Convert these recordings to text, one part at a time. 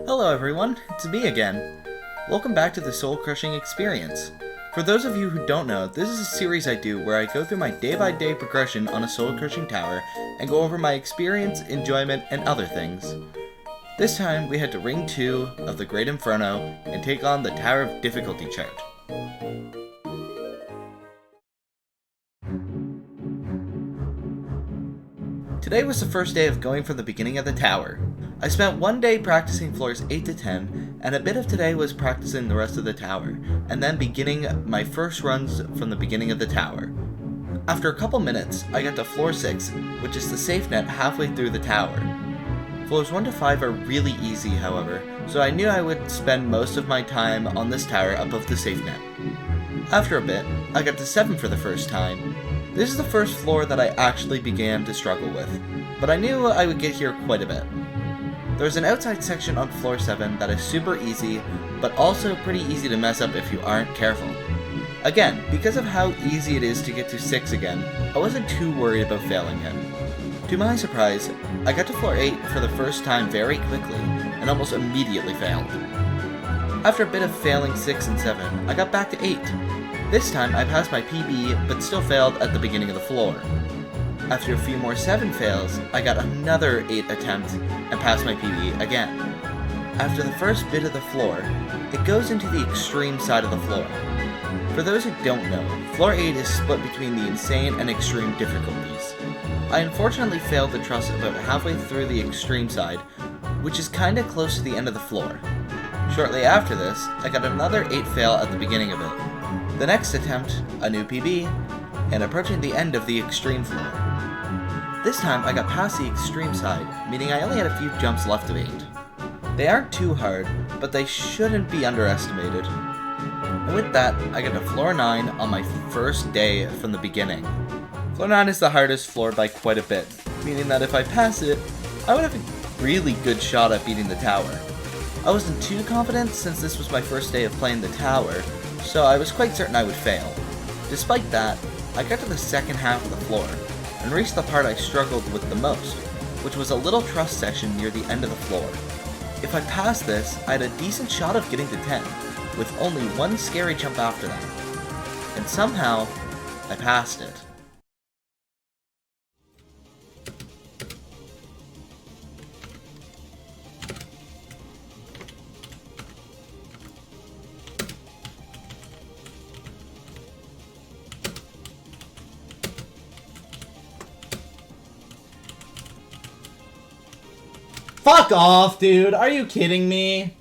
Hello everyone, it's me again. Welcome back to the Soul Crushing Experience. For those of you who don't know, this is a series I do where I go through my day-by-day progression on a soul crushing tower and go over my experience, enjoyment, and other things. This time we head to Ring 2 of the Great Inferno and take on the Tower of Difficulty chart. Today was the first day of going from the beginning of the tower. I spent one day practicing floors 8 to 10, and a bit of today was practicing the rest of the tower, and then beginning my first runs from the beginning of the tower. After a couple minutes, I got to floor 6, which is the safe net halfway through the tower. Floors 1 to 5 are really easy, however, so I knew I would spend most of my time on this tower above the safe net. After a bit, I got to 7 for the first time. This is the first floor that I actually began to struggle with, but I knew I would get here quite a bit. There's an outside section on floor 7 that is super easy, but also pretty easy to mess up if you aren't careful. Again, because of how easy it is to get to 6 again, I wasn't too worried about failing it. To my surprise, I got to floor 8 for the first time very quickly, and almost immediately failed. After a bit of failing 6 and 7, I got back to 8. This time I passed my PB, but still failed at the beginning of the floor. After a few more 7 fails, I got another 8 attempt and passed my PB again. After the first bit of the floor, it goes into the extreme side of the floor. For those who don't know, floor 8 is split between the insane and extreme difficulties. I unfortunately failed the truss about halfway through the extreme side, which is kinda close to the end of the floor. Shortly after this, I got another 8 fail at the beginning of it. The next attempt, a new PB, and approaching the end of the extreme floor. This time I got past the extreme side, meaning I only had a few jumps left to beat. They aren't too hard, but they shouldn't be underestimated. And with that, I got to floor 9 on my first day from the beginning. Floor 9 is the hardest floor by quite a bit, meaning that if I pass it, I would have a really good shot at beating the tower. I wasn't too confident since this was my first day of playing the tower, so I was quite certain I would fail. Despite that, I got to the second half of the floor, and reached the part I struggled with the most, which was a little truss section near the end of the floor. If I passed this, I had a decent shot of getting to 10, with only one scary jump after that. And somehow, I passed it. Fuck off, dude! Are you kidding me?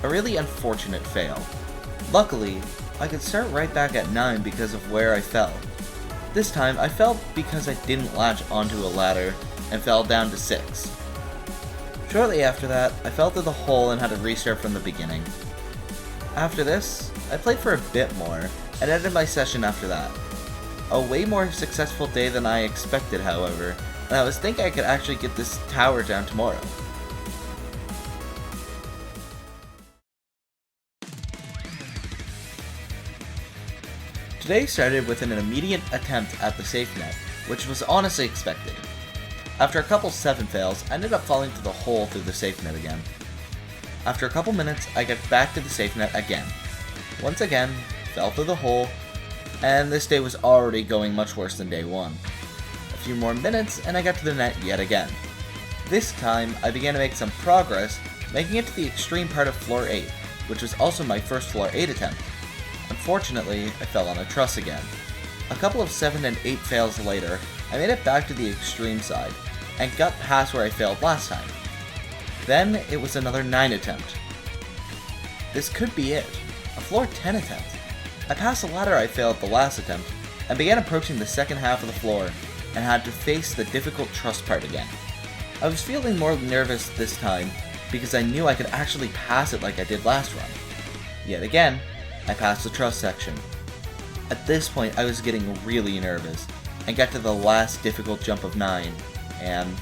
A really unfortunate fail. Luckily, I could start right back at 9 because of where I fell. This time, I fell because I didn't latch onto a ladder and fell down to 6. Shortly after that, I fell through the hole and had to restart from the beginning. After this, I played for a bit more and ended my session after that. A way more successful day than I expected, however, and I was thinking I could actually get this tower down tomorrow. Today started with an immediate attempt at the safe net, which was honestly expected. After a couple 7 fails, I ended up falling through the hole through the safe net again. After a couple minutes, I got back to the safe net again. Once again, fell through the hole, and this day was already going much worse than day 1. A few more minutes, and I got to the net yet again. This time, I began to make some progress, making it to the extreme part of floor 8, which was also my first floor 8 attempt. Unfortunately, I fell on a truss again. A couple of 7 and 8 fails later, I made it back to the extreme side, and got past where I failed last time. Then, it was another 9 attempt. This could be it, a floor 10 attempt. I passed the ladder I failed the last attempt, and began approaching the second half of the floor, and had to face the difficult truss part again. I was feeling more nervous this time, because I knew I could actually pass it like I did last run. Yet again, I passed the truss section. At this point, I was getting really nervous, and got to the last difficult jump of 9, and...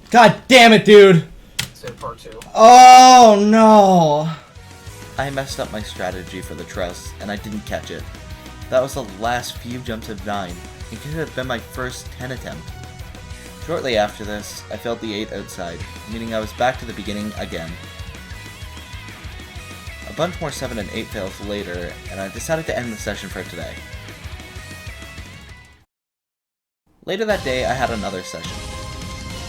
God damn it, dude! Save part 2. Oh no! I messed up my strategy for the truss, and I didn't catch it. That was the last few jumps of 9, and could have been my first 10 attempt. Shortly after this, I failed the 8 outside, meaning I was back to the beginning again. A bunch more 7 and 8 fails later, and I decided to end the session for today. Later that day, I had another session.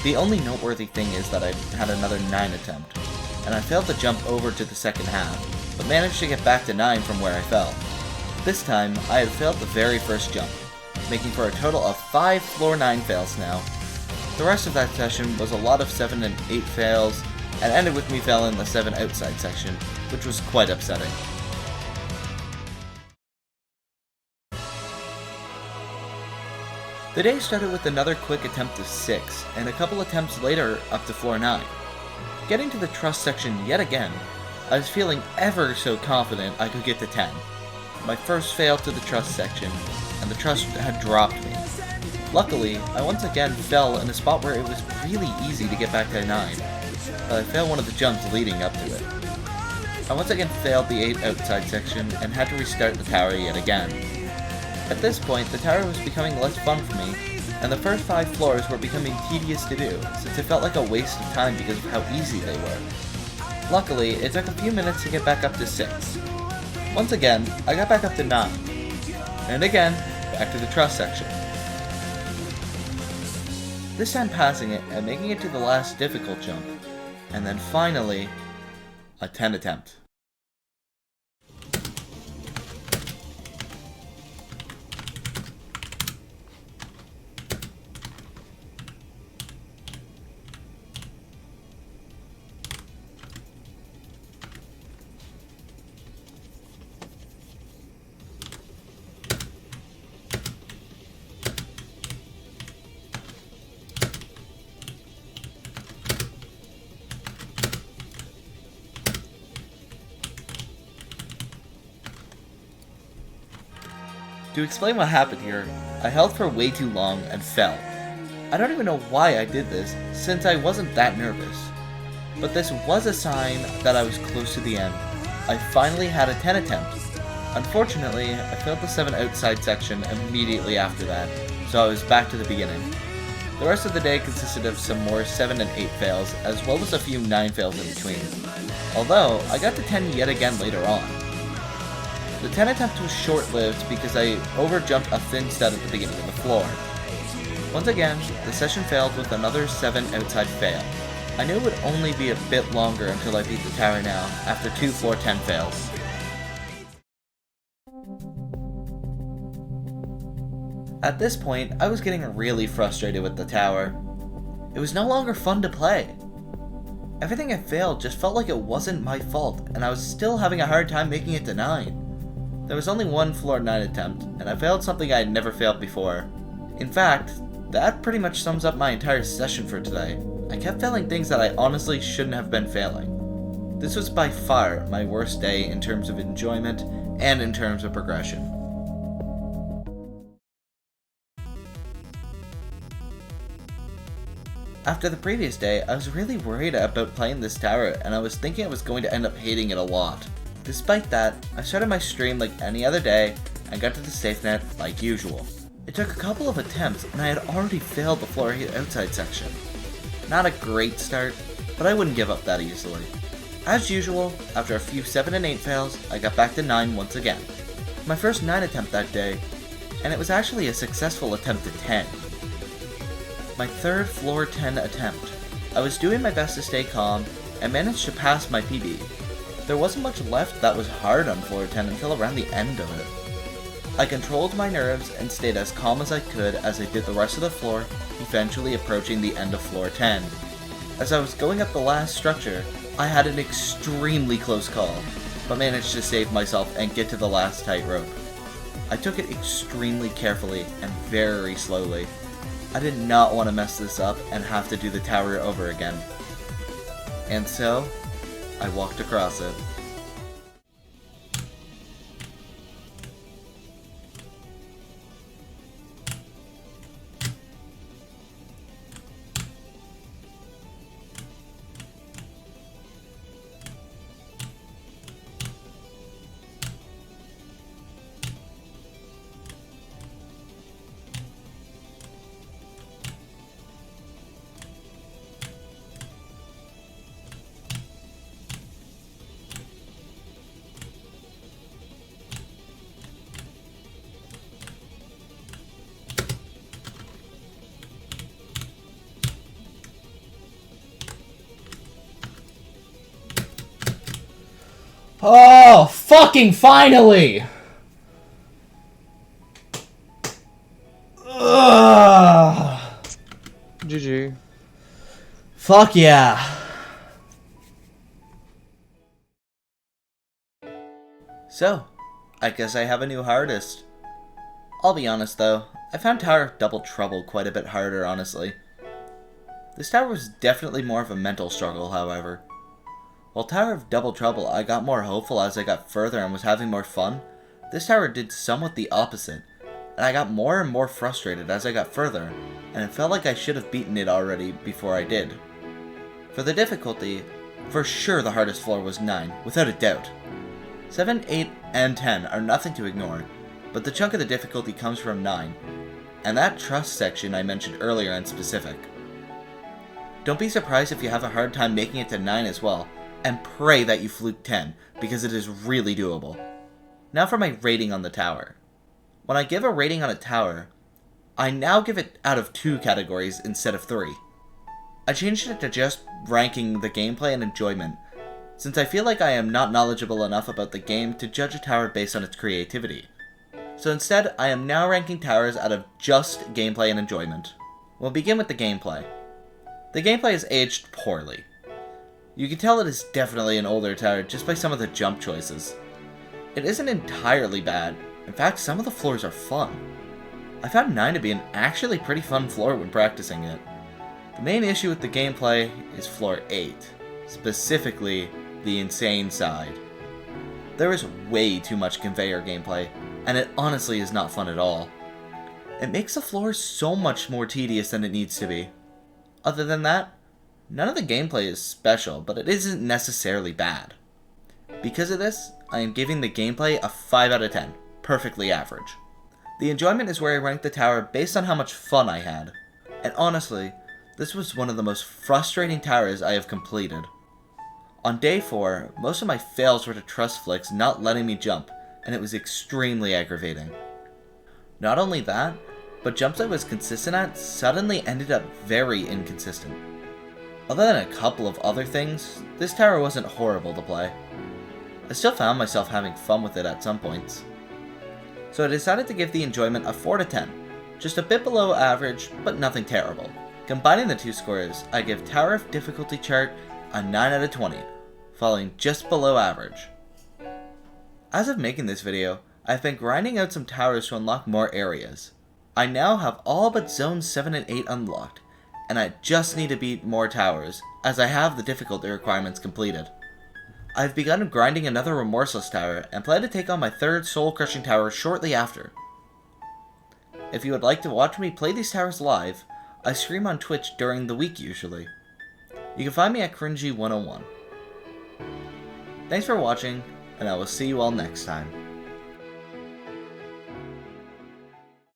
The only noteworthy thing is that I had another 9 attempt, and I failed to jump over to the second half, but managed to get back to 9 from where I fell. This time, I had failed the very first jump, making for a total of 5 floor 9 fails now. The rest of that session was a lot of 7 and 8 fails, and ended with me failing the 7 outside section, which was quite upsetting. The day started with another quick attempt of 6, and a couple attempts later up to floor 9. Getting to the truss section yet again, I was feeling ever so confident I could get to 10. My first fail to the truss section, and the truss had dropped me. Luckily, I once again fell in a spot where it was really easy to get back to 9, but I failed one of the jumps leading up to it. I once again failed the 8 outside section, and had to restart the tower yet again. At this point, the tower was becoming less fun for me, and the first 5 floors were becoming tedious to do, since it felt like a waste of time because of how easy they were. Luckily, it took a few minutes to get back up to 6. Once again, I got back up to 9. And again, back to the truss section. This time passing it and making it to the last difficult jump, and then finally, a 10 attempt. To explain what happened here, I held for way too long and fell. I don't even know why I did this, since I wasn't that nervous. But this was a sign that I was close to the end. I finally had a 10 attempt. Unfortunately, I failed the 7 outside section immediately after that, so I was back to the beginning. The rest of the day consisted of some more 7 and 8 fails, as well as a few 9 fails in between. Although, I got to 10 yet again later on. The 10 attempt was short-lived because I overjumped a thin stud at the beginning of the floor. Once again, the session failed with another 7 outside fail. I knew it would only be a bit longer until I beat the tower now, after 2 floor 10 fails. At this point, I was getting really frustrated with the tower. It was no longer fun to play. Everything I failed just felt like it wasn't my fault, and I was still having a hard time making it to 9. There was only one floor 9 attempt, and I failed something I had never failed before. In fact, that pretty much sums up my entire session for today. I kept failing things that I honestly shouldn't have been failing. This was by far my worst day in terms of enjoyment and in terms of progression. After the previous day, I was really worried about playing this tower, and I was thinking I was going to end up hating it a lot. Despite that, I started my stream like any other day, and got to the safe net like usual. It took a couple of attempts, and I had already failed the floor outside section. Not a great start, but I wouldn't give up that easily. As usual, after a few 7 and 8 fails, I got back to 9 once again. My first 9 attempt that day, and it was actually a successful attempt at 10. My third floor 10 attempt. I was doing my best to stay calm, and managed to pass my PB. There wasn't much left that was hard on floor 10 until around the end of it. I controlled my nerves and stayed as calm as I could as I did the rest of the floor, eventually approaching the end of floor 10. As I was going up the last structure, I had an extremely close call, but managed to save myself and get to the last tightrope. I took it extremely carefully and very slowly. I did not want to mess this up and have to do the tower over again. And so, I walked across it. Oh, fucking finally! Ugh. GG. Fuck yeah. So, I guess I have a new hardest. I'll be honest though, I found Tower of Double Trouble quite a bit harder, honestly. This tower was definitely more of a mental struggle, however. While Tower of Double Trouble I got more hopeful as I got further and was having more fun, this tower did somewhat the opposite, and I got more and more frustrated as I got further, and it felt like I should have beaten it already before I did. For the difficulty, for sure the hardest floor was 9, without a doubt. 7, 8, and 10 are nothing to ignore, but the chunk of the difficulty comes from 9, and that trust section I mentioned earlier in specific. Don't be surprised if you have a hard time making it to 9 as well, and pray that you fluke 10, because it is really doable. Now for my rating on the tower. When I give a rating on a tower, I now give it out of 2 categories instead of 3. I changed it to just ranking the gameplay and enjoyment, since I feel like I am not knowledgeable enough about the game to judge a tower based on its creativity. So instead, I am now ranking towers out of just gameplay and enjoyment. We'll begin with the gameplay. The gameplay is aged poorly. You can tell it is definitely an older tower just by some of the jump choices. It isn't entirely bad, in fact some of the floors are fun. I found 9 to be an actually pretty fun floor when practicing it. The main issue with the gameplay is floor 8, specifically the insane side. There is way too much conveyor gameplay, and it honestly is not fun at all. It makes the floor so much more tedious than it needs to be. Other than that, none of the gameplay is special, but it isn't necessarily bad. Because of this, I am giving the gameplay a 5 out of 10, perfectly average. The enjoyment is where I rank the tower based on how much fun I had. And honestly, this was one of the most frustrating towers I have completed. On day 4, most of my fails were to trust flicks not letting me jump, and it was extremely aggravating. Not only that, but jumps I was consistent at suddenly ended up very inconsistent. Other than a couple of other things, this tower wasn't horrible to play. I still found myself having fun with it at some points. So I decided to give the enjoyment a 4 to 10, just a bit below average, but nothing terrible. Combining the 2 scores, I give Tower of Difficulty chart a 9 out of 20, falling just below average. As of making this video, I've been grinding out some towers to unlock more areas. I now have all but zones 7 and 8 unlocked, and I just need to beat more towers, as I have the difficulty requirements completed. I've begun grinding another Remorseless tower, and plan to take on my 3rd Soul Crushing tower shortly after. If you would like to watch me play these towers live, I stream on Twitch during the week usually. You can find me at Cringy101. Thanks for watching, and I will see you all next time.